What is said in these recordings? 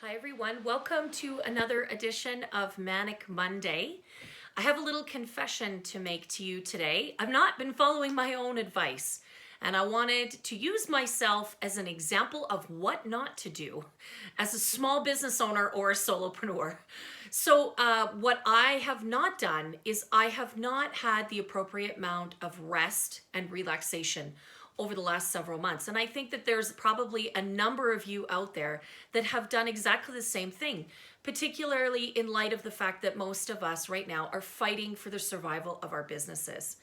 Hi everyone, welcome to another edition of Manic Monday. I have a little confession to make to you today. I've not been following my own advice, and I wanted to use myself as an example of what not to do as a small business owner or a solopreneur. So what I have not done is I have not had the appropriate amount of rest and relaxation over the last several months. And I think that there's probably a number of you out there that have done exactly the same thing, particularly in light of the fact that most of us right now are fighting for the survival of our businesses.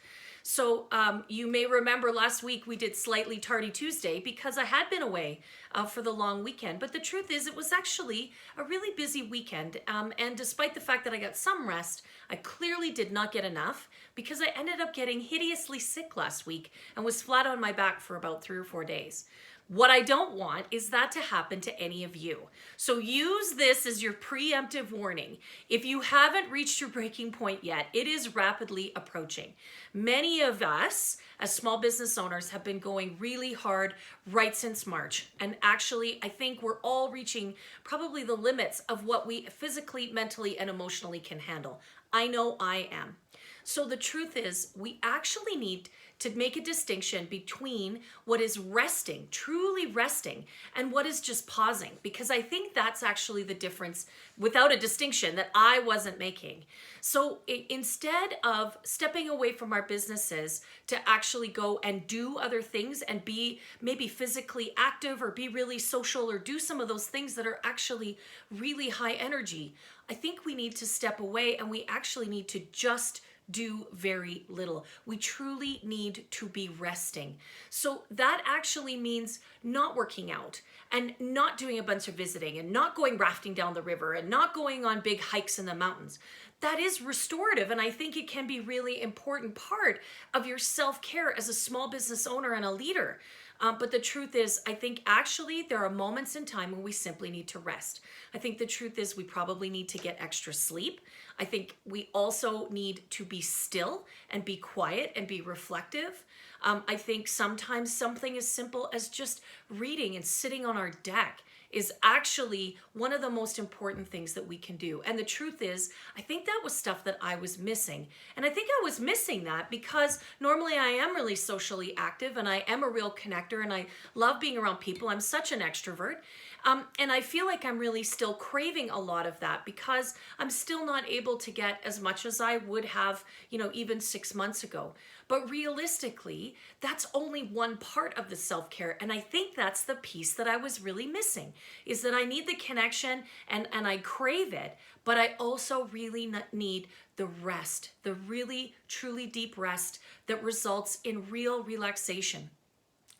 So you may remember last week we did Slightly Tardy Tuesday because I had been away for the long weekend. But the truth is it was actually a really busy weekend. And despite the fact that I got some rest, I clearly did not get enough because I ended up getting hideously sick last week and was flat on my back for about 3 or 4 days. What I don't want is that to happen to any of you. So use this as your preemptive warning. If you haven't reached your breaking point yet, it is rapidly approaching. Many of us as small business owners have been going really hard right since March. And actually, I think we're all reaching probably the limits of what we physically, mentally, and emotionally can handle. I know I am. So the truth is, we actually need to make a distinction between what is resting, truly resting, and what is just pausing, because I think that's actually the difference without a distinction that I wasn't making. So instead of stepping away from our businesses to actually go and do other things and be maybe physically active or be really social or do some of those things that are actually really high energy, I think we need to step away and we actually need to just do very little. We truly need to be resting. So that actually means not working out and not doing a bunch of visiting and not going rafting down the river and not going on big hikes in the mountains. That is restorative, and I think it can be really important part of your self-care as a small business owner and a leader. But the truth is, I think actually there are moments in time when we simply need to rest. I think the truth is we probably need to get extra sleep. I think we also need to be still and be quiet and be reflective. I think sometimes something as simple as just reading and sitting on our deck is actually one of the most important things that we can do. And the truth is, I think that was stuff that I was missing. And I think I was missing that because normally I am really socially active and I am a real connector and I love being around people. I'm such an extrovert. And I feel like I'm really still craving a lot of that because I'm still not able to get as much as I would have, even 6 months ago. But realistically, that's only one part of the self-care. And I think that's the piece that I was really missing, is that I need the connection and I crave it, but I also really need the rest, the really, truly deep rest that results in real relaxation.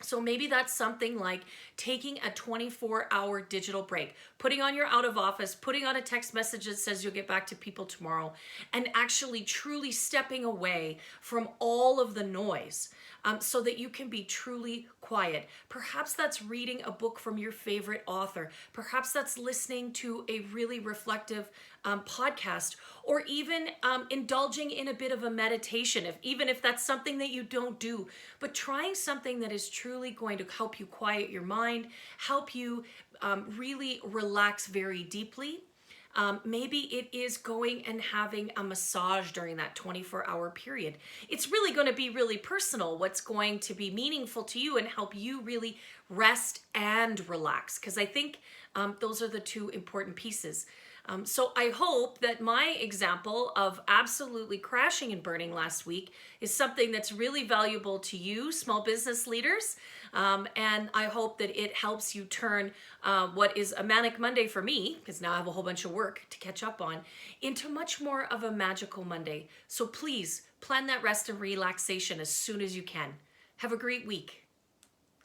So maybe that's something like taking a 24-hour digital break, putting on your out of office, putting on a text message that says you'll get back to people tomorrow, and actually truly stepping away from all of the noise so that you can be truly quiet. Perhaps that's reading a book from your favorite author. Perhaps that's listening to a really reflective podcast, or even indulging in a bit of a meditation, even if that's something that you don't do, but trying something that is truly going to help you quiet your mind, help you really relax very deeply. Maybe it is going and having a massage during that 24-hour period. It's really going to be really personal what's going to be meaningful to you and help you really rest and relax, because I think those are the two important pieces. So I hope that my example of absolutely crashing and burning last week is something that's really valuable to you, small business leaders. And I hope that it helps you turn what is a manic Monday for me, because now I have a whole bunch of work to catch up on, into much more of a magical Monday. So please plan that rest and relaxation as soon as you can. Have a great week.